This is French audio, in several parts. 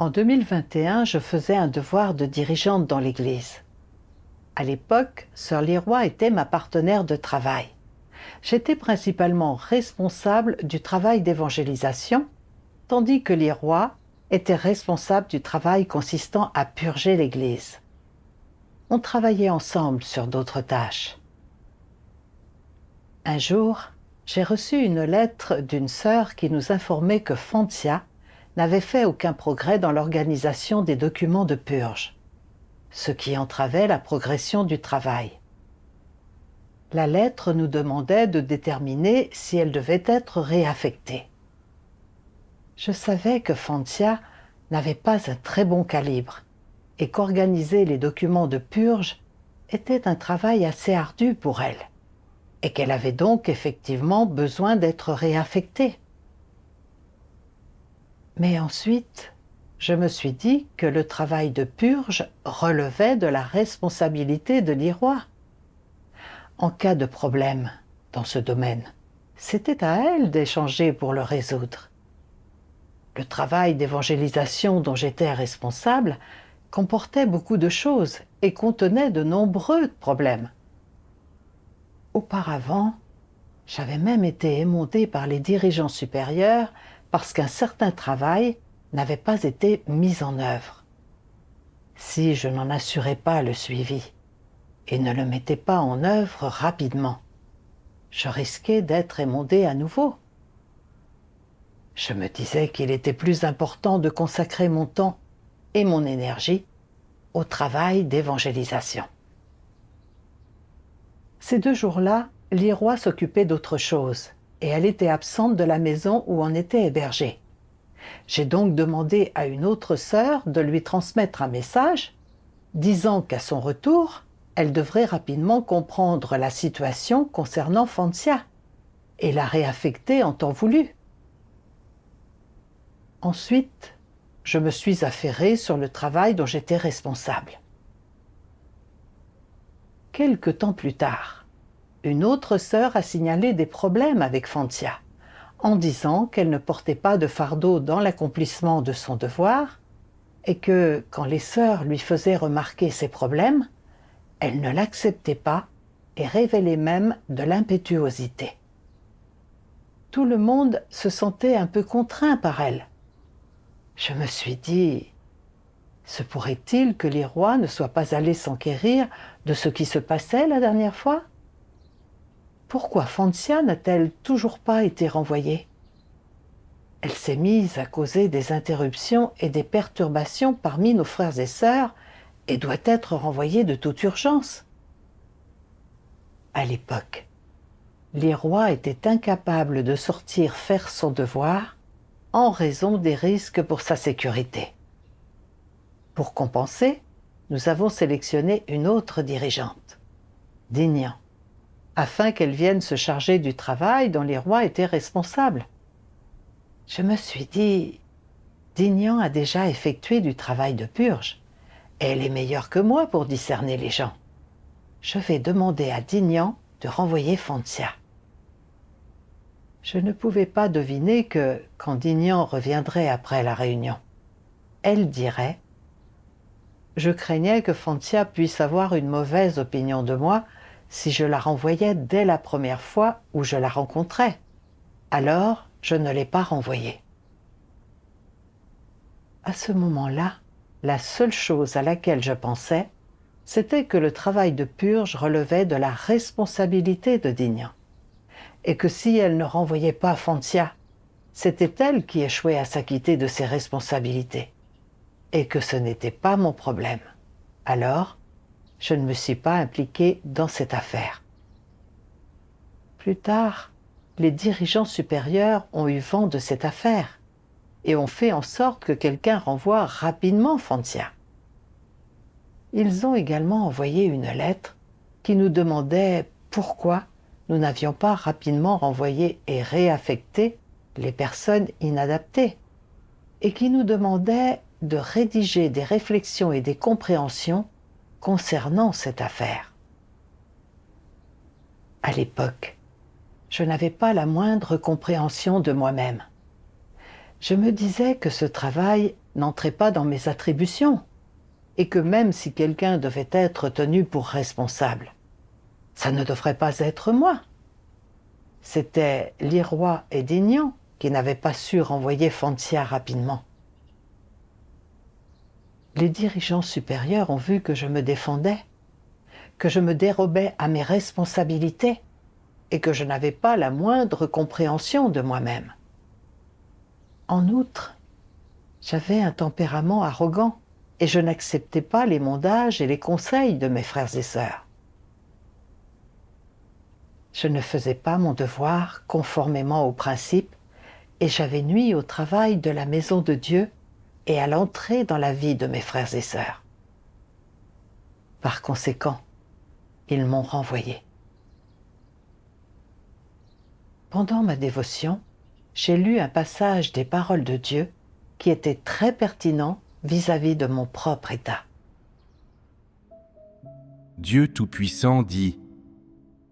En 2021, je faisais un devoir de dirigeante dans l'église. À l'époque, Sœur Leroy était ma partenaire de travail. J'étais principalement responsable du travail d'évangélisation, tandis que Leroy était responsable du travail consistant à purger l'église. On travaillait ensemble sur d'autres tâches. Un jour, j'ai reçu une lettre d'une sœur qui nous informait que Foncia n'avait fait aucun progrès dans l'organisation des documents de purge, ce qui entravait la progression du travail. La lettre nous demandait de déterminer si elle devait être réaffectée. Je savais que Foncia n'avait pas un très bon calibre et qu'organiser les documents de purge était un travail assez ardu pour elle, et qu'elle avait donc effectivement besoin d'être réaffectée. Mais ensuite, je me suis dit que le travail de purge relevait de la responsabilité de Leroy. En cas de problème dans ce domaine, c'était à elle d'échanger pour le résoudre. Le travail d'évangélisation dont j'étais responsable comportait beaucoup de choses et contenait de nombreux problèmes. Auparavant, j'avais même été émontée par les dirigeants supérieurs parce qu'un certain travail n'avait pas été mis en œuvre. Si je n'en assurais pas le suivi et ne le mettais pas en œuvre rapidement, je risquais d'être émondée à nouveau. Je me disais qu'il était plus important de consacrer mon temps et mon énergie au travail d'évangélisation. Ces 2 jours-là, Leroy s'occupait d'autre chose et elle était absente de la maison où on était hébergé. J'ai donc demandé à une autre sœur de lui transmettre un message disant qu'à son retour, elle devrait rapidement comprendre la situation concernant Foncia et la réaffecter en temps voulu. Ensuite, je me suis affairée sur le travail dont j'étais responsable. Quelque temps plus tard, une autre sœur a signalé des problèmes avec Foncia, en disant qu'elle ne portait pas de fardeau dans l'accomplissement de son devoir et que, quand les sœurs lui faisaient remarquer ces problèmes, elle ne l'acceptait pas et révélait même de l'impétuosité. Tout le monde se sentait un peu contraint par elle. Je me suis dit, se pourrait-il que Leroy ne soit pas allé s'enquérir de ce qui se passait la dernière fois? Pourquoi Foncia n'a-t-elle toujours pas été renvoyée? Elle s'est mise à causer des interruptions et des perturbations parmi nos frères et sœurs et doit être renvoyée de toute urgence. À l'époque, Leroy était incapable de sortir faire son devoir en raison des risques pour sa sécurité. Pour compenser, nous avons sélectionné une autre dirigeante, Dignan, afin qu'elle vienne se charger du travail dont Leroy était responsable. Je me suis dit, Dignan a déjà effectué du travail de purge, et elle est meilleure que moi pour discerner les gens. Je vais demander à Dignan de renvoyer Foncia. Je ne pouvais pas deviner que, quand Dignan reviendrait après la réunion, elle dirait « Je craignais que Foncia puisse avoir une mauvaise opinion de moi si je la renvoyais dès la première fois où je la rencontrais. Alors, je ne l'ai pas renvoyée. » À ce moment-là, la seule chose à laquelle je pensais, c'était que le travail de purge relevait de la responsabilité de Dignan, et que si elle ne renvoyait pas Foncia, c'était elle qui échouait à s'acquitter de ses responsabilités, et que ce n'était pas mon problème. Alors, je ne me suis pas impliquée dans cette affaire. Plus tard, les dirigeants supérieurs ont eu vent de cette affaire et ont fait en sorte que quelqu'un renvoie rapidement Foncia. Ils ont également envoyé une lettre qui nous demandait pourquoi nous n'avions pas rapidement renvoyé et réaffecté les personnes inadaptées, et qui nous demandait de rédiger des réflexions et des compréhensions concernant cette affaire. À l'époque, je n'avais pas la moindre compréhension de moi-même. Je me disais que ce travail n'entrait pas dans mes attributions, et que même si quelqu'un devait être tenu pour responsable, ça ne devrait pas être moi. C'était Leroy et Dignan qui n'avaient pas su renvoyer Fantia rapidement. Les dirigeants supérieurs ont vu que je me défendais, que je me dérobais à mes responsabilités et que je n'avais pas la moindre compréhension de moi-même. En outre, j'avais un tempérament arrogant et je n'acceptais pas les mondages et les conseils de mes frères et sœurs. Je ne faisais pas mon devoir conformément aux principes et j'avais nui au travail de la maison de Dieu et à l'entrée dans la vie de mes frères et sœurs. Par conséquent, ils m'ont renvoyé. Pendant ma dévotion, j'ai lu un passage des paroles de Dieu qui était très pertinent vis-à-vis de mon propre état. Dieu Tout-Puissant dit :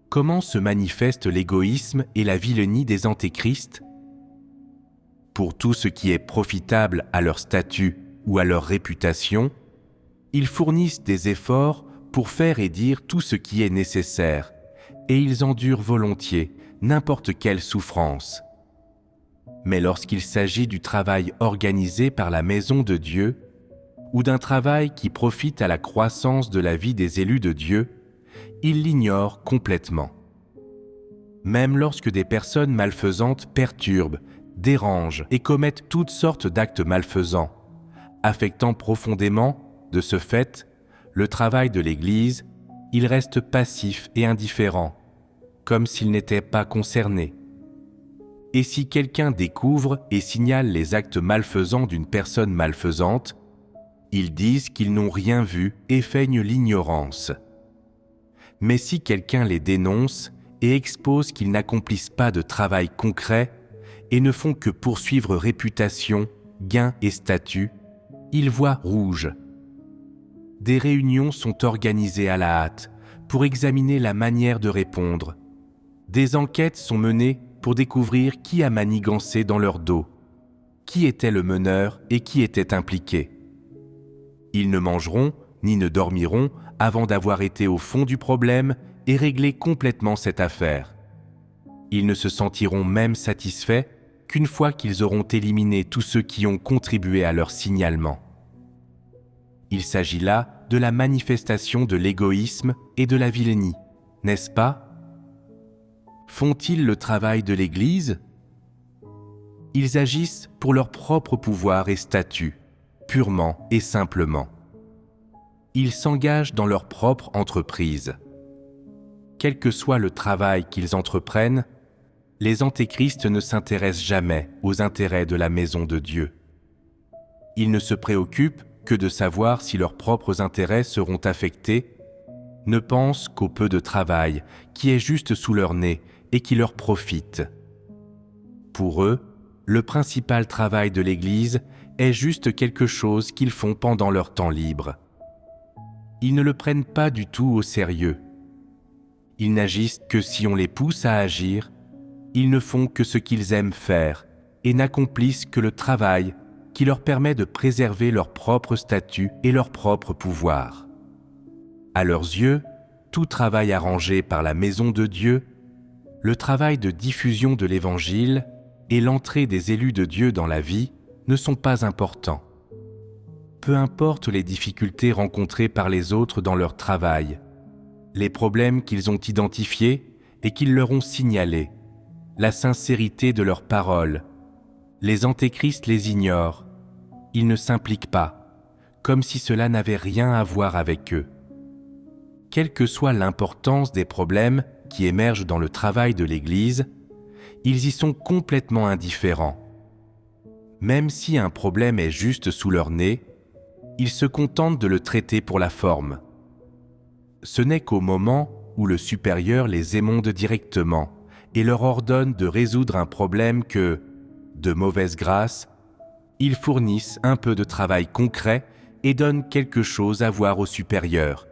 comment se manifeste l'égoïsme et la vilenie des antéchrists ? Pour tout ce qui est profitable à leur statut ou à leur réputation, ils fournissent des efforts pour faire et dire tout ce qui est nécessaire, et ils endurent volontiers n'importe quelle souffrance. Mais lorsqu'il s'agit du travail organisé par la maison de Dieu, ou d'un travail qui profite à la croissance de la vie des élus de Dieu, ils l'ignorent complètement. Même lorsque des personnes malfaisantes perturbent, dérangent et commettent toutes sortes d'actes malfaisants, affectant profondément, de ce fait, le travail de l'Église, ils restent passifs et indifférents, comme s'ils n'étaient pas concernés. Et si quelqu'un découvre et signale les actes malfaisants d'une personne malfaisante, ils disent qu'ils n'ont rien vu et feignent l'ignorance. Mais si quelqu'un les dénonce et expose qu'ils n'accomplissent pas de travail concret et ne font que poursuivre réputation, gain et statut, ils voient rouge. Des réunions sont organisées à la hâte pour examiner la manière de répondre. Des enquêtes sont menées pour découvrir qui a manigancé dans leur dos, qui était le meneur et qui était impliqué. Ils ne mangeront ni ne dormiront avant d'avoir été au fond du problème et réglé complètement cette affaire. Ils ne se sentiront même satisfaits qu'une fois qu'ils auront éliminé tous ceux qui ont contribué à leur signalement. Il s'agit là de la manifestation de l'égoïsme et de la vilenie, n'est-ce pas ? Font-ils le travail de l'Église ? Ils agissent pour leur propre pouvoir et statut, purement et simplement. Ils s'engagent dans leur propre entreprise. Quel que soit le travail qu'ils entreprennent, les antéchrists ne s'intéressent jamais aux intérêts de la maison de Dieu. Ils ne se préoccupent que de savoir si leurs propres intérêts seront affectés, ne pensent qu'au peu de travail qui est juste sous leur nez et qui leur profite. Pour eux, le principal travail de l'Église est juste quelque chose qu'ils font pendant leur temps libre. Ils ne le prennent pas du tout au sérieux. Ils n'agissent que si on les pousse à agir, ils ne font que ce qu'ils aiment faire et n'accomplissent que le travail qui leur permet de préserver leur propre statut et leur propre pouvoir. À leurs yeux, tout travail arrangé par la maison de Dieu, le travail de diffusion de l'Évangile et l'entrée des élus de Dieu dans la vie ne sont pas importants. Peu importe les difficultés rencontrées par les autres dans leur travail, les problèmes qu'ils ont identifiés et qu'ils leur ont signalés, la sincérité de leurs paroles, les antéchrists les ignorent, ils ne s'impliquent pas, comme si cela n'avait rien à voir avec eux. Quelle que soit l'importance des problèmes qui émergent dans le travail de l'Église, ils y sont complètement indifférents. Même si un problème est juste sous leur nez, ils se contentent de le traiter pour la forme. Ce n'est qu'au moment où le supérieur les émonde directement et leur ordonne de résoudre un problème que, de mauvaise grâce, ils fournissent un peu de travail concret et donnent quelque chose à voir au supérieur.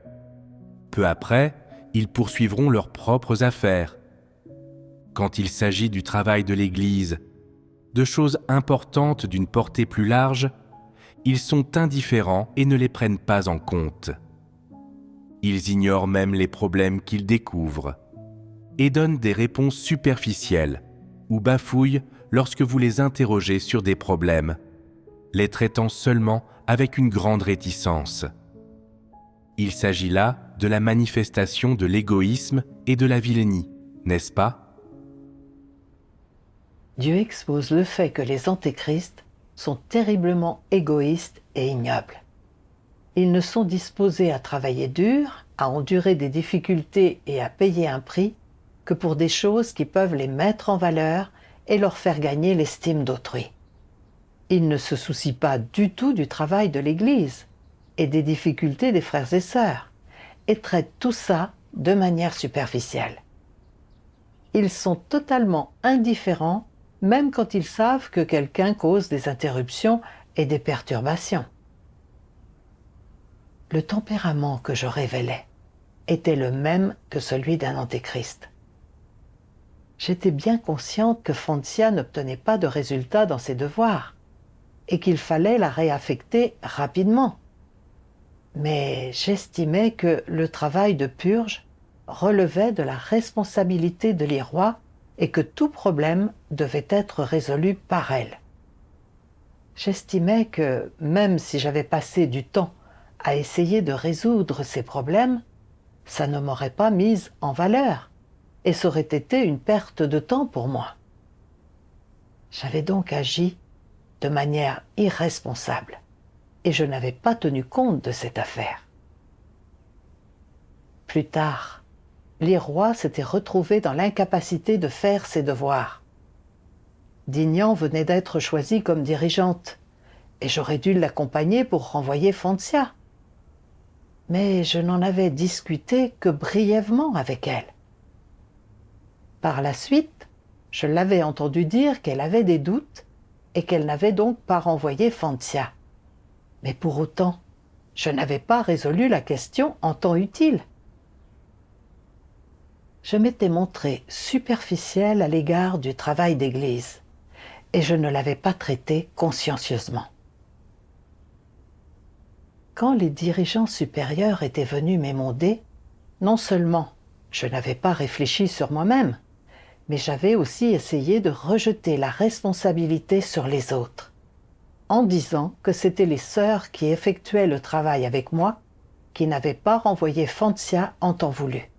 Peu après, ils poursuivront leurs propres affaires. Quand il s'agit du travail de l'Église, de choses importantes d'une portée plus large, ils sont indifférents et ne les prennent pas en compte. Ils ignorent même les problèmes qu'ils découvrent et donnent des réponses superficielles ou bafouillent lorsque vous les interrogez sur des problèmes, les traitant seulement avec une grande réticence. Il s'agit là de la manifestation de l'égoïsme et de la vilenie, n'est-ce pas? Dieu expose le fait que les antéchrists sont terriblement égoïstes et ignobles. Ils ne sont disposés à travailler dur, à endurer des difficultés et à payer un prix que pour des choses qui peuvent les mettre en valeur et leur faire gagner l'estime d'autrui. Ils ne se soucient pas du tout du travail de l'Église et des difficultés des frères et sœurs, et traitent tout ça de manière superficielle. Ils sont totalement indifférents, même quand ils savent que quelqu'un cause des interruptions et des perturbations. Le tempérament que je révélais était le même que celui d'un antéchrist. J'étais bien consciente que Foncia n'obtenait pas de résultats dans ses devoirs et qu'il fallait la réaffecter rapidement. Mais j'estimais que le travail de purge relevait de la responsabilité de l'Irois et que tout problème devait être résolu par elle. J'estimais que, même si j'avais passé du temps à essayer de résoudre ces problèmes, ça ne m'aurait pas mise en valeur et ça aurait été une perte de temps pour moi. J'avais donc agi de manière irresponsable et je n'avais pas tenu compte de cette affaire. Plus tard, l'Irois s'était retrouvé dans l'incapacité de faire ses devoirs. Dignan venait d'être choisie comme dirigeante et j'aurais dû l'accompagner pour renvoyer Foncia. Mais je n'en avais discuté que brièvement avec elle. Par la suite, je l'avais entendu dire qu'elle avait des doutes et qu'elle n'avait donc pas renvoyé Foncia. Mais pour autant, je n'avais pas résolu la question en temps utile. Je m'étais montrée superficielle à l'égard du travail d'église et je ne l'avais pas traité consciencieusement. Quand les dirigeants supérieurs étaient venus m'émonder, non seulement je n'avais pas réfléchi sur moi-même, mais j'avais aussi essayé de rejeter la responsabilité sur les autres, en disant que c'étaient les sœurs qui effectuaient le travail avec moi, qui n'avaient pas renvoyé Foncia en temps voulu.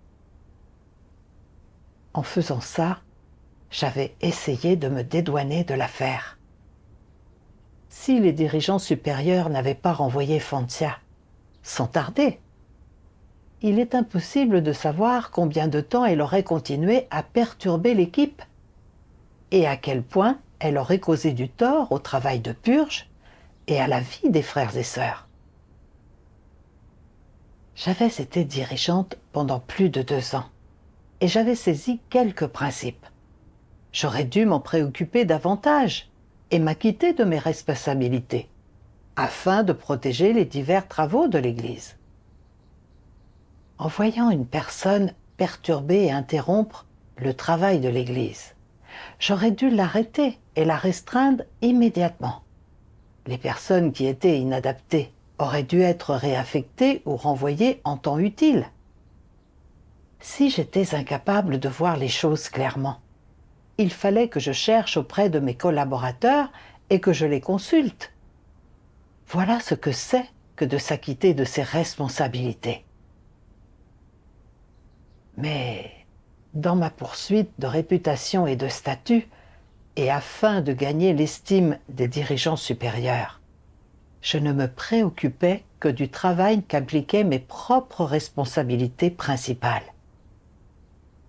En faisant ça, j'avais essayé de me dédouaner de l'affaire. Si les dirigeants supérieurs n'avaient pas renvoyé Foncia, sans tarder, il est impossible de savoir combien de temps elle aurait continué à perturber l'équipe et à quel point elle aurait causé du tort au travail de purge et à la vie des frères et sœurs. J'avais été dirigeante pendant plus de 2 ans et j'avais saisi quelques principes. J'aurais dû m'en préoccuper davantage et m'acquitter de mes responsabilités, afin de protéger les divers travaux de l'Église. En voyant une personne perturber et interrompre le travail de l'Église, j'aurais dû l'arrêter et la restreindre immédiatement. Les personnes qui étaient inadaptées auraient dû être réaffectées ou renvoyées en temps utile. Si j'étais incapable de voir les choses clairement, il fallait que je cherche auprès de mes collaborateurs et que je les consulte. Voilà ce que c'est que de s'acquitter de ses responsabilités. Mais dans ma poursuite de réputation et de statut, et afin de gagner l'estime des dirigeants supérieurs, je ne me préoccupais que du travail qu'impliquaient mes propres responsabilités principales.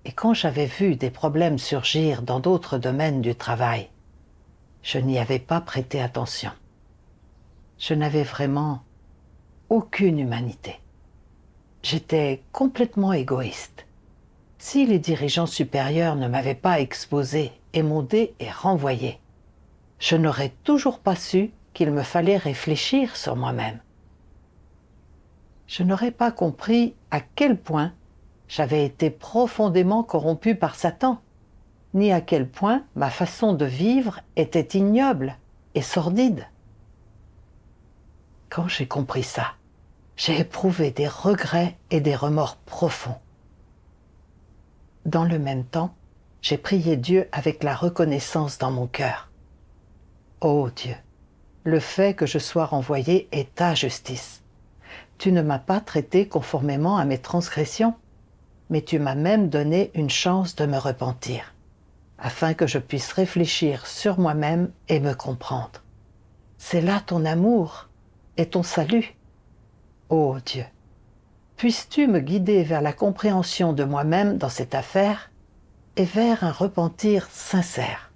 Et quand j'avais vu des problèmes surgir dans d'autres domaines du travail, je n'y avais pas prêté attention. Je n'avais vraiment aucune humanité. J'étais complètement égoïste. Si les dirigeants supérieurs ne m'avaient pas exposé, émondé et renvoyé, je n'aurais toujours pas su qu'il me fallait réfléchir sur moi-même. Je n'aurais pas compris à quel point j'avais été profondément corrompu par Satan, ni à quel point ma façon de vivre était ignoble et sordide. Quand j'ai compris ça, j'ai éprouvé des regrets et des remords profonds. Dans le même temps, j'ai prié Dieu avec la reconnaissance dans mon cœur. Ô Dieu, le fait que je sois renvoyé est ta justice. Tu ne m'as pas traité conformément à mes transgressions, mais tu m'as même donné une chance de me repentir, afin que je puisse réfléchir sur moi-même et me comprendre. C'est là ton amour et ton salut. Ô Dieu, puisses-tu me guider vers la compréhension de moi-même dans cette affaire et vers un repentir sincère.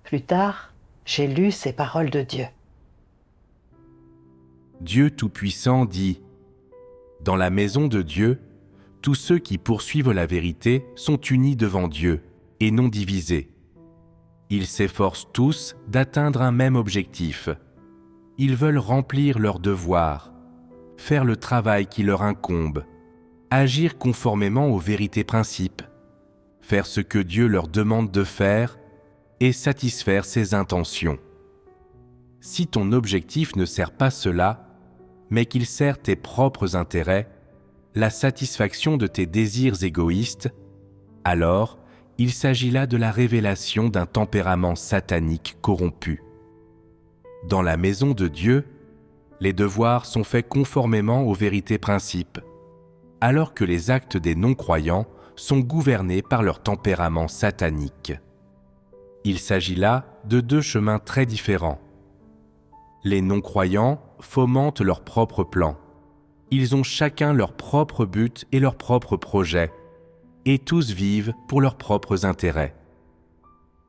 Plus tard, j'ai lu ces paroles de Dieu. Dieu Tout-Puissant dit : Dans la maison de Dieu, tous ceux qui poursuivent la vérité sont unis devant Dieu et non divisés. Ils s'efforcent tous d'atteindre un même objectif. Ils veulent remplir leurs devoirs, faire le travail qui leur incombe, agir conformément aux vérités principes, faire ce que Dieu leur demande de faire et satisfaire ses intentions. Si ton objectif ne sert pas cela, mais qu'il sert tes propres intérêts, la satisfaction de tes désirs égoïstes, alors il s'agit là de la révélation d'un tempérament satanique corrompu. Dans la maison de Dieu, les devoirs sont faits conformément aux vérités principes, alors que les actes des non-croyants sont gouvernés par leur tempérament satanique. Il s'agit là de deux chemins très différents. Les non-croyants fomentent leurs propres plans. Ils ont chacun leur propre but et leur propre projet, et tous vivent pour leurs propres intérêts.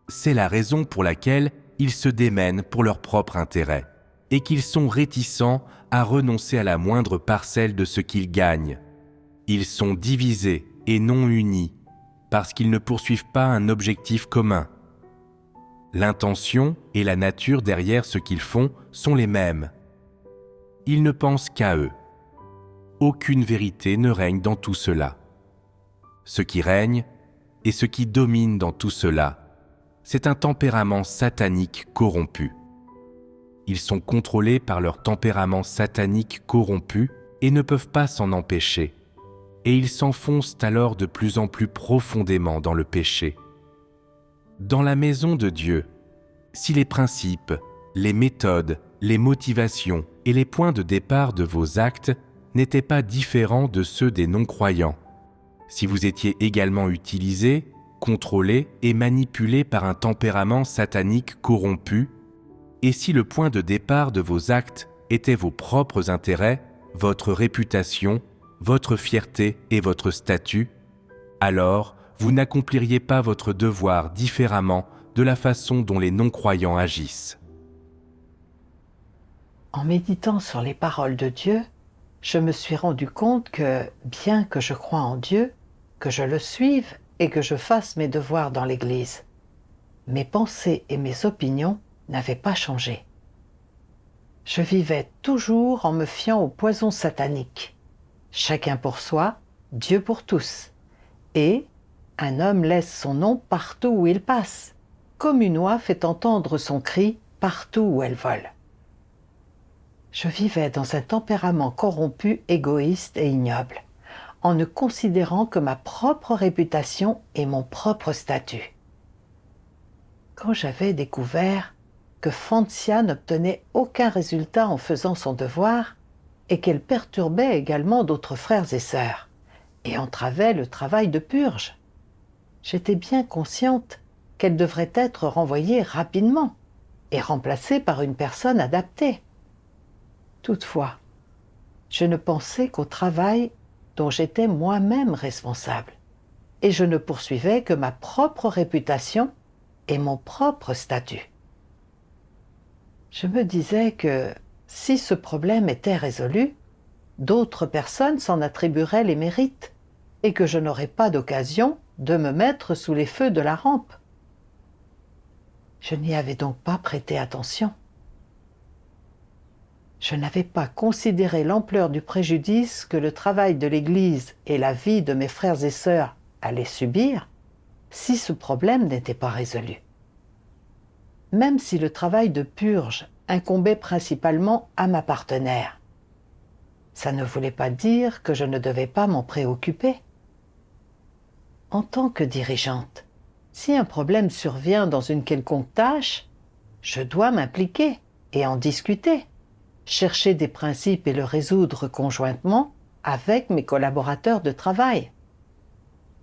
C'est la raison pour laquelle ils se démènent pour leur propre intérêt, et qu'ils sont réticents à renoncer à la moindre parcelle de ce qu'ils gagnent. Ils sont divisés et non unis, parce qu'ils ne poursuivent pas un objectif commun. L'intention et la nature derrière ce qu'ils font sont les mêmes. Ils ne pensent qu'à eux. Aucune vérité ne règne dans tout cela. Ce qui règne et ce qui domine dans tout cela, c'est un tempérament satanique corrompu. Ils sont contrôlés par leur tempérament satanique corrompu et ne peuvent pas s'en empêcher. Et ils s'enfoncent alors de plus en plus profondément dans le péché. Dans la maison de Dieu, si les principes, les méthodes, les motivations et les points de départ de vos actes n'étaient pas différents de ceux des non-croyants, si vous étiez également utilisés, contrôlés et manipulés par un tempérament satanique corrompu, et si le point de départ de vos actes était vos propres intérêts, votre réputation, votre fierté et votre statut, alors vous n'accompliriez pas votre devoir différemment de la façon dont les non-croyants agissent. En méditant sur les paroles de Dieu, je me suis rendu compte que, bien que je croie en Dieu, que je le suive et que je fasse mes devoirs dans l'Église, mes pensées et mes opinions n'avaient pas changé. Je vivais toujours en me fiant au poison satanique. Chacun pour soi, Dieu pour tous. Et un homme laisse son nom partout où il passe, comme une oie fait entendre son cri partout où elle vole. Je vivais dans un tempérament corrompu, égoïste et ignoble, en ne considérant que ma propre réputation et mon propre statut. Quand j'avais découvert que Foncia n'obtenait aucun résultat en faisant son devoir et qu'elle perturbait également d'autres frères et sœurs et entravait le travail de purge, j'étais bien consciente qu'elle devrait être renvoyée rapidement et remplacée par une personne adaptée. Toutefois, je ne pensais qu'au travail dont j'étais moi-même responsable, et je ne poursuivais que ma propre réputation et mon propre statut. Je me disais que si ce problème était résolu, d'autres personnes s'en attribueraient les mérites, et que je n'aurais pas d'occasion de me mettre sous les feux de la rampe. Je n'y avais donc pas prêté attention. Je n'avais pas considéré l'ampleur du préjudice que le travail de l'Église et la vie de mes frères et sœurs allaient subir si ce problème n'était pas résolu. Même si le travail de purge incombait principalement à ma partenaire. Ça ne voulait pas dire que je ne devais pas m'en préoccuper. En tant que dirigeante, si un problème survient dans une quelconque tâche, je dois m'impliquer et en discuter, chercher des principes et le résoudre conjointement avec mes collaborateurs de travail.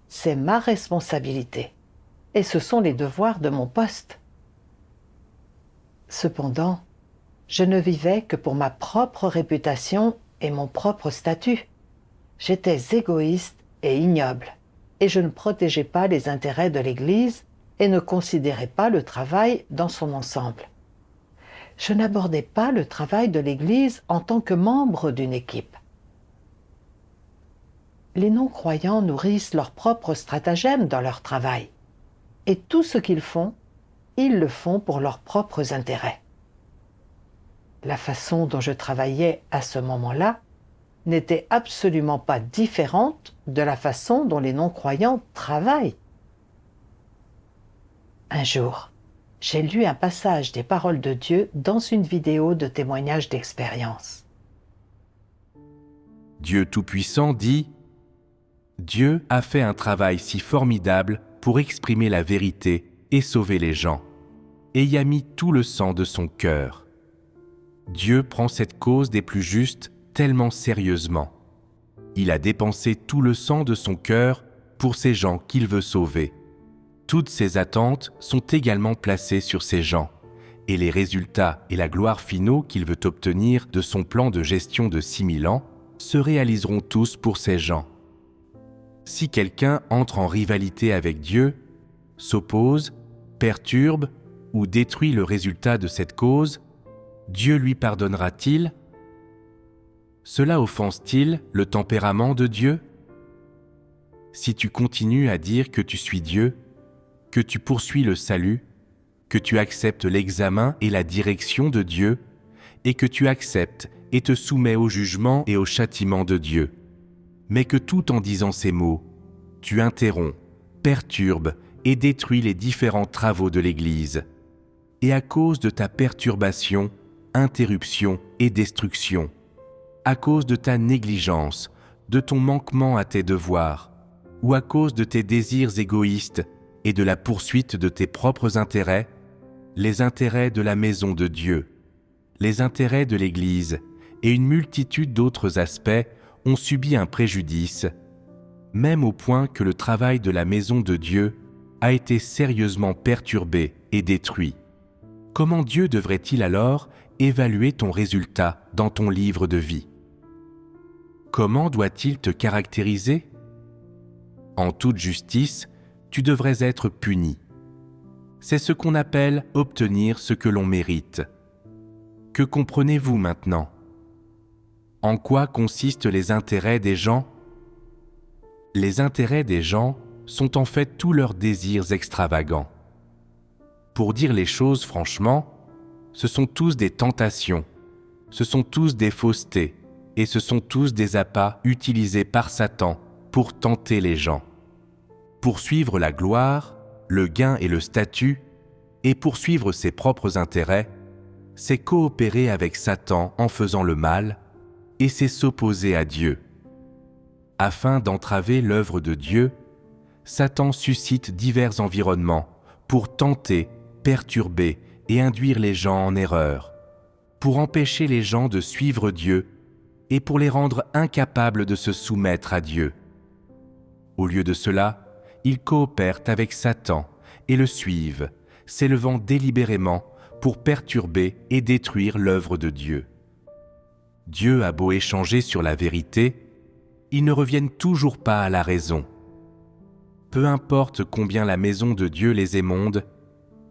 C'est ma responsabilité et ce sont les devoirs de mon poste. Cependant, je ne vivais que pour ma propre réputation et mon propre statut. J'étais égoïste et ignoble, et je ne protégeais pas les intérêts de l'Église et ne considérais pas le travail dans son ensemble. Je n'abordais pas le travail de l'Église en tant que membre d'une équipe. Les non-croyants nourrissent leurs propres stratagèmes dans leur travail, et tout ce qu'ils font, ils le font pour leurs propres intérêts. La façon dont je travaillais à ce moment-là n'était absolument pas différente de la façon dont les non-croyants travaillent. Un jour, j'ai lu un passage des paroles de Dieu dans une vidéo de témoignage d'expérience. Dieu Tout-Puissant dit « Dieu a fait un travail si formidable pour exprimer la vérité et sauver les gens, et y a mis tout le sang de son cœur. Dieu prend cette cause des plus justes tellement sérieusement. Il a dépensé tout le sang de son cœur pour ces gens qu'il veut sauver. Toutes ses attentes sont également placées sur ces gens, et les résultats et la gloire finaux qu'il veut obtenir de son plan de gestion de 6000 ans se réaliseront tous pour ces gens. Si quelqu'un entre en rivalité avec Dieu, s'oppose, perturbe ou détruit le résultat de cette cause, Dieu lui pardonnera-t-il ? Cela offense-t-il le tempérament de Dieu ? Si tu continues à dire que tu suis Dieu, que tu poursuis le salut, que tu acceptes l'examen et la direction de Dieu, et que tu acceptes et te soumets au jugement et au châtiment de Dieu, mais que tout en disant ces mots, tu interromps, perturbes et détruis les différents travaux de l'Église, et à cause de ta perturbation, interruption et destruction, à cause de ta négligence, de ton manquement à tes devoirs, ou à cause de tes désirs égoïstes et de la poursuite de tes propres intérêts, les intérêts de la maison de Dieu, les intérêts de l'Église et une multitude d'autres aspects ont subi un préjudice, même au point que le travail de la maison de Dieu a été sérieusement perturbé et détruit. Comment Dieu devrait-il alors évaluer ton résultat dans ton livre de vie ? Comment doit-il te caractériser ? En toute justice, tu devrais être puni. C'est ce qu'on appelle obtenir ce que l'on mérite. Que comprenez-vous maintenant ? En quoi consistent les intérêts des gens ? Les intérêts des gens sont en fait tous leurs désirs extravagants. Pour dire les choses franchement, ce sont tous des tentations, ce sont tous des faussetés, et ce sont tous des appâts utilisés par Satan pour tenter les gens. Poursuivre la gloire, le gain et le statut, et poursuivre ses propres intérêts, c'est coopérer avec Satan en faisant le mal, et c'est s'opposer à Dieu. Afin d'entraver l'œuvre de Dieu, Satan suscite divers environnements pour tenter, perturber et induire les gens en erreur, pour empêcher les gens de suivre Dieu et pour les rendre incapables de se soumettre à Dieu. Au lieu de cela, ils coopèrent avec Satan et le suivent, s'élevant délibérément pour perturber et détruire l'œuvre de Dieu. Dieu a beau échanger sur la vérité, ils ne reviennent toujours pas à la raison. Peu importe combien la maison de Dieu les émonde,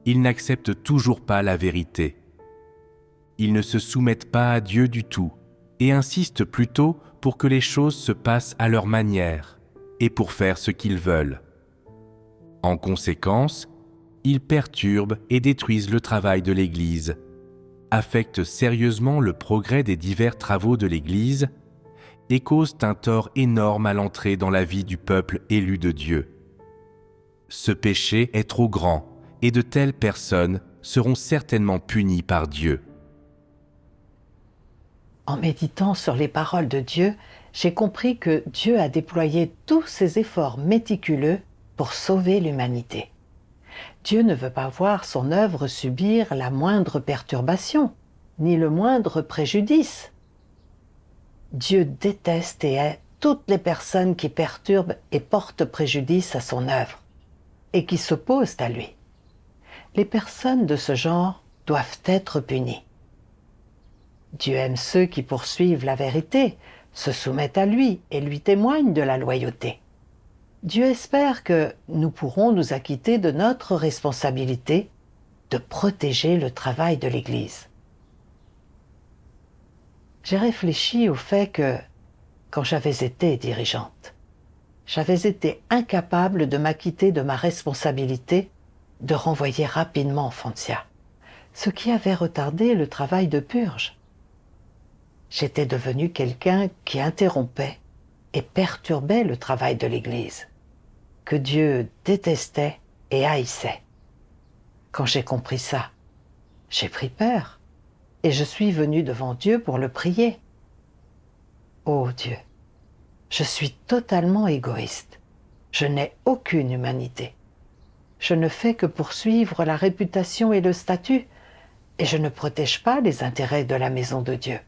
ils n'acceptent toujours pas la vérité. Ils ne se soumettent pas à Dieu du tout et insistent plutôt pour que les choses se passent à leur manière et pour faire ce qu'ils veulent. En conséquence, ils perturbent et détruisent le travail de l'Église, affectent sérieusement le progrès des divers travaux de l'Église et causent un tort énorme à l'entrée dans la vie du peuple élu de Dieu. Ce péché est trop grand et de telles personnes seront certainement punies par Dieu. En méditant sur les paroles de Dieu, j'ai compris que Dieu a déployé tous ses efforts méticuleux pour sauver l'humanité. Dieu ne veut pas voir son œuvre subir la moindre perturbation, ni le moindre préjudice. Dieu déteste et hait toutes les personnes qui perturbent et portent préjudice à son œuvre, et qui s'opposent à lui. Les personnes de ce genre doivent être punies. Dieu aime ceux qui poursuivent la vérité, se soumettent à lui et lui témoignent de la loyauté. Dieu espère que nous pourrons nous acquitter de notre responsabilité de protéger le travail de l'Église. J'ai réfléchi au fait que, quand j'avais été dirigeante, j'avais été incapable de m'acquitter de ma responsabilité de renvoyer rapidement Foncia, ce qui avait retardé le travail de purge. J'étais devenue quelqu'un qui interrompait et perturbait le travail de l'Église, que Dieu détestait et haïssait. Quand j'ai compris ça, j'ai pris peur et je suis venue devant Dieu pour le prier. Ô Dieu, je suis totalement égoïste. Je n'ai aucune humanité. Je ne fais que poursuivre la réputation et le statut, et je ne protège pas les intérêts de la maison de Dieu.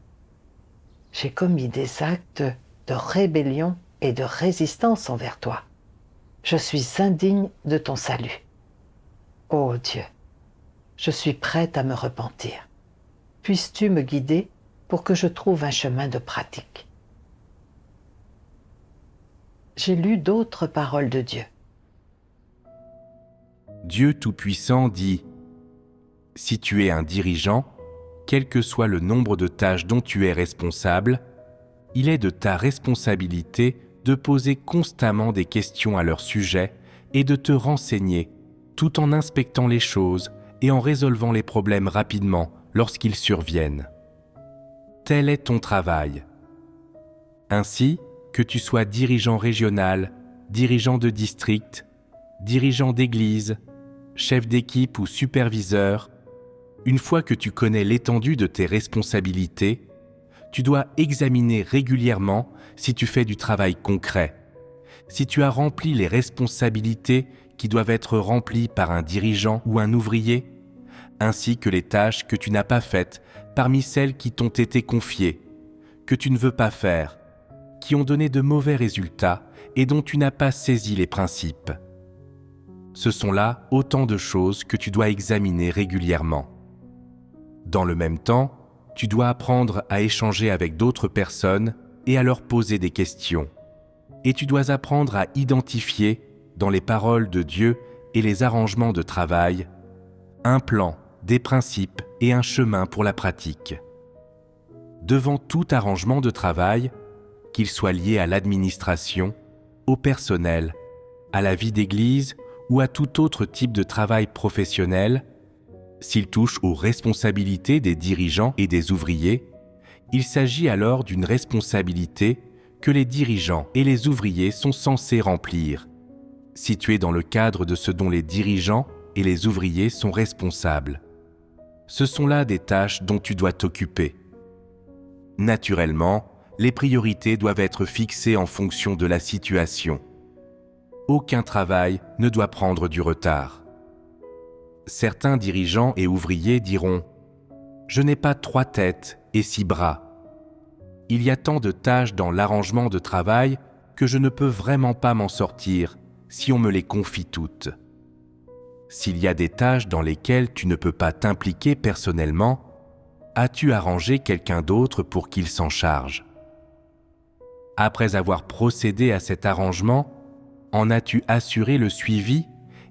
J'ai commis des actes de rébellion et de résistance envers toi. Je suis indigne de ton salut. Ô Dieu, je suis prête à me repentir. Puisses-tu me guider pour que je trouve un chemin de pratique. J'ai lu d'autres paroles de Dieu. Dieu Tout-Puissant dit « Si tu es un dirigeant, quel que soit le nombre de tâches dont tu es responsable, il est de ta responsabilité de poser constamment des questions à leur sujet et de te renseigner tout en inspectant les choses et en résolvant les problèmes rapidement lorsqu'ils surviennent. Tel est ton travail. Ainsi, que tu sois dirigeant régional, dirigeant de district, dirigeant d'église, chef d'équipe ou superviseur, une fois que tu connais l'étendue de tes responsabilités, tu dois examiner régulièrement si tu fais du travail concret, si tu as rempli les responsabilités qui doivent être remplies par un dirigeant ou un ouvrier, ainsi que les tâches que tu n'as pas faites parmi celles qui t'ont été confiées, que tu ne veux pas faire, qui ont donné de mauvais résultats et dont tu n'as pas saisi les principes. Ce sont là autant de choses que tu dois examiner régulièrement. Dans le même temps, tu dois apprendre à échanger avec d'autres personnes et à leur poser des questions. Et tu dois apprendre à identifier, dans les paroles de Dieu et les arrangements de travail, un plan, des principes et un chemin pour la pratique. Devant tout arrangement de travail, qu'il soit lié à l'administration, au personnel, à la vie d'église ou à tout autre type de travail professionnel, s'il touche aux responsabilités des dirigeants et des ouvriers, il s'agit alors d'une responsabilité que les dirigeants et les ouvriers sont censés remplir, située dans le cadre de ce dont les dirigeants et les ouvriers sont responsables. Ce sont là des tâches dont tu dois t'occuper. Naturellement, les priorités doivent être fixées en fonction de la situation. Aucun travail ne doit prendre du retard. Certains dirigeants et ouvriers diront « Je n'ai pas 3 têtes et 6 bras. Il y a tant de tâches dans l'arrangement de travail que je ne peux vraiment pas m'en sortir si on me les confie toutes. S'il y a des tâches dans lesquelles tu ne peux pas t'impliquer personnellement, as-tu arrangé quelqu'un d'autre pour qu'il s'en charge? Après avoir procédé à cet arrangement, en as-tu assuré le suivi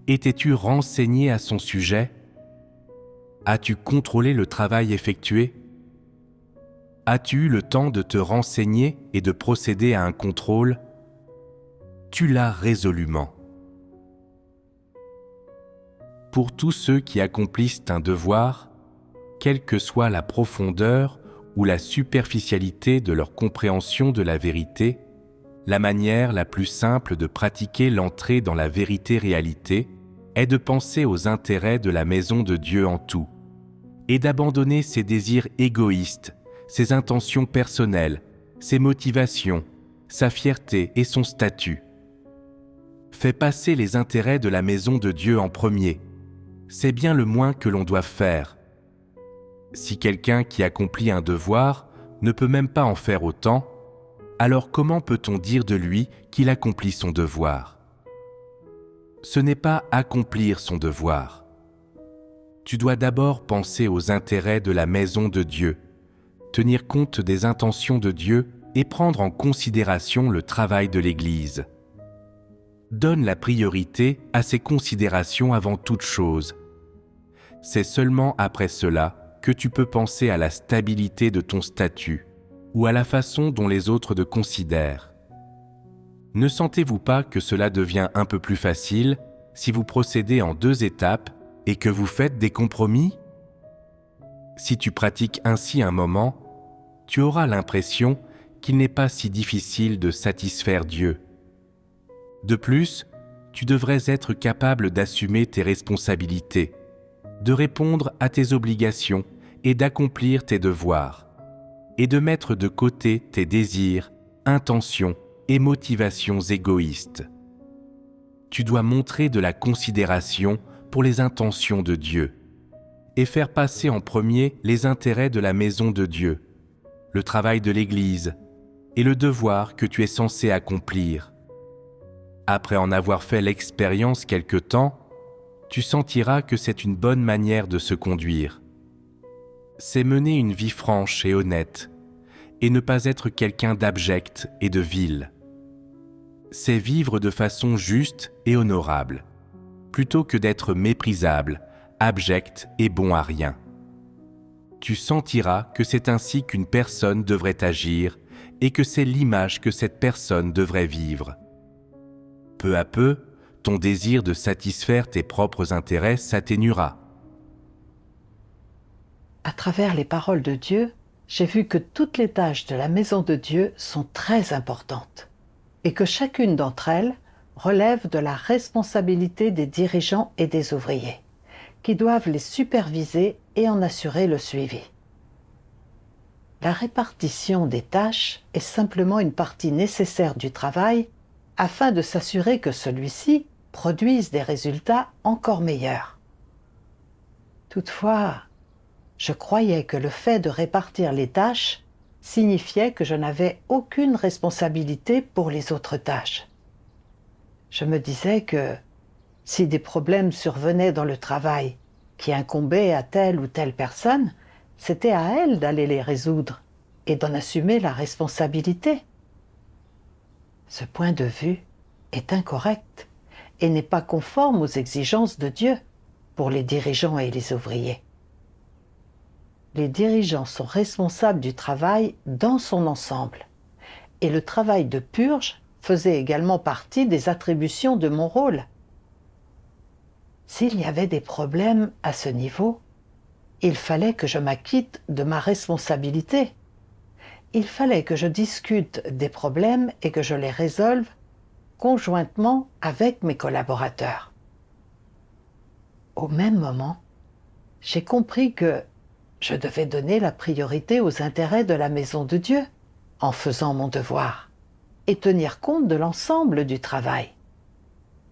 et t'es-tu renseigné à son sujet? As-tu contrôlé le travail effectué? As-tu eu le temps de te renseigner et de procéder à un contrôle? Tu l'as résolument. Pour tous ceux qui accomplissent un devoir, quelle que soit la profondeur ou la superficialité de leur compréhension de la vérité, la manière la plus simple de pratiquer l'entrée dans la vérité-réalité est de penser aux intérêts de la maison de Dieu en tout, et d'abandonner ses désirs égoïstes, ses intentions personnelles, ses motivations, sa fierté et son statut. Fais passer les intérêts de la maison de Dieu en premier. C'est bien le moins que l'on doive faire. Si quelqu'un qui accomplit un devoir ne peut même pas en faire autant, alors comment peut-on dire de lui qu'il accomplit son devoir ? Ce n'est pas accomplir son devoir. Tu dois d'abord penser aux intérêts de la maison de Dieu, tenir compte des intentions de Dieu et prendre en considération le travail de l'Église. Donne la priorité à ces considérations avant toute chose. C'est seulement après cela que tu peux penser à la stabilité de ton statut ou à la façon dont les autres te considèrent. Ne sentez-vous pas que cela devient un peu plus facile si vous procédez en 2 étapes et que vous faites des compromis ? Si tu pratiques ainsi un moment, tu auras l'impression qu'il n'est pas si difficile de satisfaire Dieu. De plus, tu devrais être capable d'assumer tes responsabilités, de répondre à tes obligations et d'accomplir tes devoirs, et de mettre de côté tes désirs, intentions et motivations égoïstes. Tu dois montrer de la considération pour les intentions de Dieu et faire passer en premier les intérêts de la maison de Dieu, le travail de l'Église et le devoir que tu es censé accomplir. Après en avoir fait l'expérience quelque temps, tu sentiras que c'est une bonne manière de se conduire. C'est mener une vie franche et honnête, et ne pas être quelqu'un d'abject et de vil. C'est vivre de façon juste et honorable, plutôt que d'être méprisable, abject et bon à rien. Tu sentiras que c'est ainsi qu'une personne devrait agir et que c'est l'image que cette personne devrait vivre. Peu à peu, ton désir de satisfaire tes propres intérêts s'atténuera. À travers les paroles de Dieu, j'ai vu que toutes les tâches de la maison de Dieu sont très importantes et que chacune d'entre elles relève de la responsabilité des dirigeants et des ouvriers, qui doivent les superviser et en assurer le suivi. La répartition des tâches est simplement une partie nécessaire du travail afin de s'assurer que celui-ci produise des résultats encore meilleurs. Toutefois, je croyais que le fait de répartir les tâches signifiait que je n'avais aucune responsabilité pour les autres tâches. Je me disais que si des problèmes survenaient dans le travail qui incombaient à telle ou telle personne, c'était à elle d'aller les résoudre et d'en assumer la responsabilité. Ce point de vue est incorrect et n'est pas conforme aux exigences de Dieu pour les dirigeants et les ouvriers. Les dirigeants sont responsables du travail dans son ensemble, et le travail de purge faisait également partie des attributions de mon rôle. S'il y avait des problèmes à ce niveau, il fallait que je m'acquitte de ma responsabilité. Il fallait que je discute des problèmes et que je les résolve conjointement avec mes collaborateurs. Au même moment, j'ai compris que je devais donner la priorité aux intérêts de la maison de Dieu en faisant mon devoir et tenir compte de l'ensemble du travail.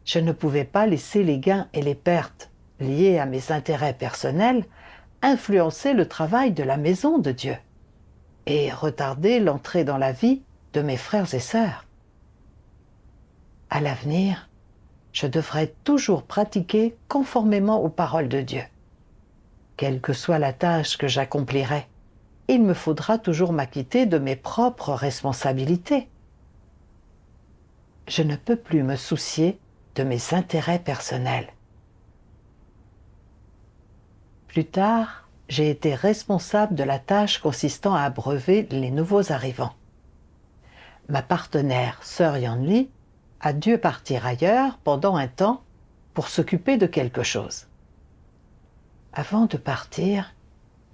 Je ne pouvais pas laisser les gains et les pertes liés à mes intérêts personnels influencer le travail de la maison de Dieu et retarder l'entrée dans la vie de mes frères et sœurs. À l'avenir, je devrais toujours pratiquer conformément aux paroles de Dieu. Quelle que soit la tâche que j'accomplirai, il me faudra toujours m'acquitter de mes propres responsabilités. Je ne peux plus me soucier de mes intérêts personnels. Plus tard, j'ai été responsable de la tâche consistant à abreuver les nouveaux arrivants. Ma partenaire, sœur Yanli, a dû partir ailleurs pendant un temps pour s'occuper de quelque chose. Avant de partir,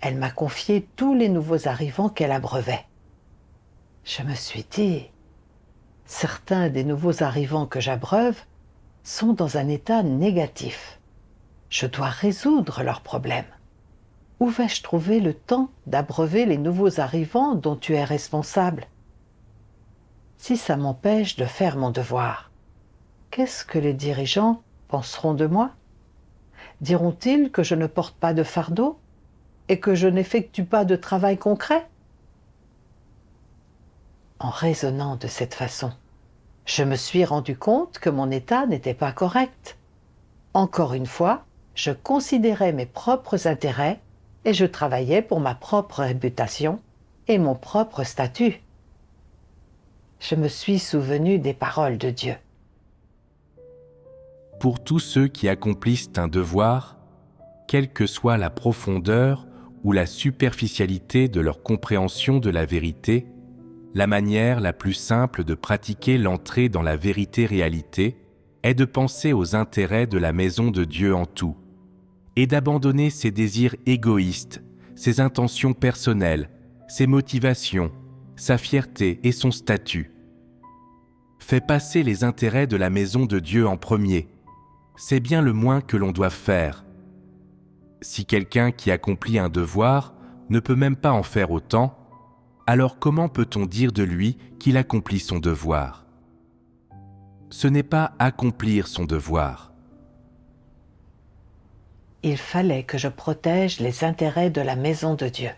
elle m'a confié tous les nouveaux arrivants qu'elle abreuvait. Je me suis dit, certains des nouveaux arrivants que j'abreuve sont dans un état négatif. Je dois résoudre leurs problèmes. Où vais-je trouver le temps d'abreuver les nouveaux arrivants dont tu es responsable? Si ça m'empêche de faire mon devoir, qu'est-ce que les dirigeants penseront de moi? Diront-ils que je ne porte pas de fardeau et que je n'effectue pas de travail concret? En raisonnant de cette façon, je me suis rendu compte que mon état n'était pas correct. Encore une fois, je considérais mes propres intérêts et je travaillais pour ma propre réputation et mon propre statut. Je me suis souvenu des paroles de Dieu. Pour tous ceux qui accomplissent un devoir, quelle que soit la profondeur ou la superficialité de leur compréhension de la vérité, la manière la plus simple de pratiquer l'entrée dans la vérité-réalité est de penser aux intérêts de la maison de Dieu en tout, et d'abandonner ses désirs égoïstes, ses intentions personnelles, ses motivations, sa fierté et son statut. Fais passer les intérêts de la maison de Dieu en premier. C'est bien le moins que l'on doive faire. Si quelqu'un qui accomplit un devoir ne peut même pas en faire autant, alors comment peut-on dire de lui qu'il accomplit son devoir? Ce n'est pas accomplir son devoir. Il fallait que je protège les intérêts de la maison de Dieu.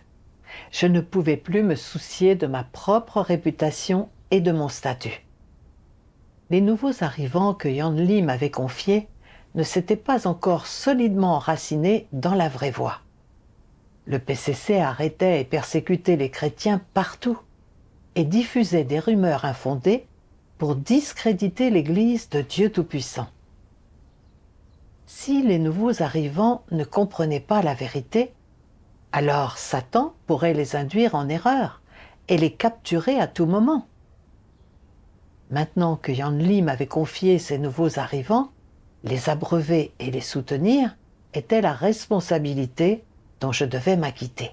Je ne pouvais plus me soucier de ma propre réputation et de mon statut. Les nouveaux arrivants que Yan Li m'avait confiés ne s'étaient pas encore solidement enracinés dans la vraie voie. Le PCC arrêtait et persécutait les chrétiens partout et diffusait des rumeurs infondées pour discréditer l'Église de Dieu Tout-Puissant. Si les nouveaux arrivants ne comprenaient pas la vérité, alors Satan pourrait les induire en erreur et les capturer à tout moment. Maintenant que Yan Li m'avait confié ces nouveaux arrivants, les abreuver et les soutenir était la responsabilité dont je devais m'acquitter.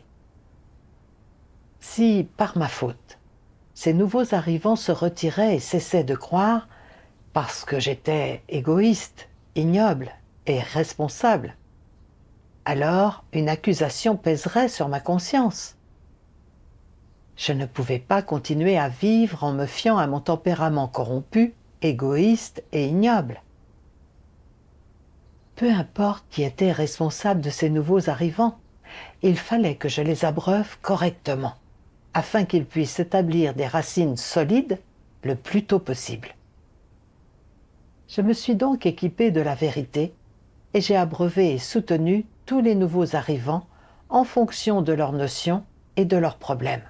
Si, par ma faute, ces nouveaux arrivants se retiraient et cessaient de croire parce que j'étais égoïste, ignoble et responsable, alors une accusation pèserait sur ma conscience. Je ne pouvais pas continuer à vivre en me fiant à mon tempérament corrompu, égoïste et ignoble. Peu importe qui était responsable de ces nouveaux arrivants, il fallait que je les abreuve correctement, afin qu'ils puissent établir des racines solides le plus tôt possible. Je me suis donc équipée de la vérité et j'ai abreuvé et soutenu tous les nouveaux arrivants en fonction de leurs notions et de leurs problèmes.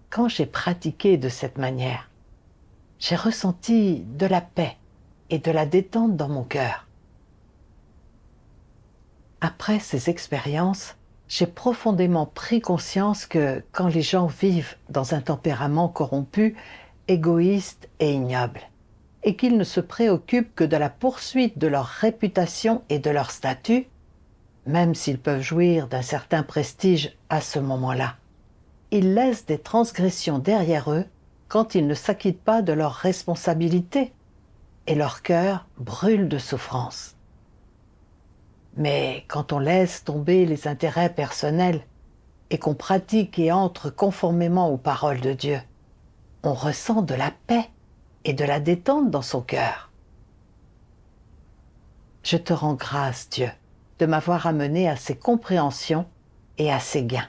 Quand j'ai pratiqué de cette manière, j'ai ressenti de la paix et de la détente dans mon cœur. Après ces expériences, j'ai profondément pris conscience que quand les gens vivent dans un tempérament corrompu, égoïste et ignoble, et qu'ils ne se préoccupent que de la poursuite de leur réputation et de leur statut, même s'ils peuvent jouir d'un certain prestige à ce moment-là, ils laissent des transgressions derrière eux quand ils ne s'acquittent pas de leurs responsabilités, et leur cœur brûle de souffrance. Mais quand on laisse tomber les intérêts personnels et qu'on pratique et entre conformément aux paroles de Dieu, on ressent de la paix et de la détente dans son cœur. Je te rends grâce, Dieu, de m'avoir amené à ces compréhensions et à ces gains.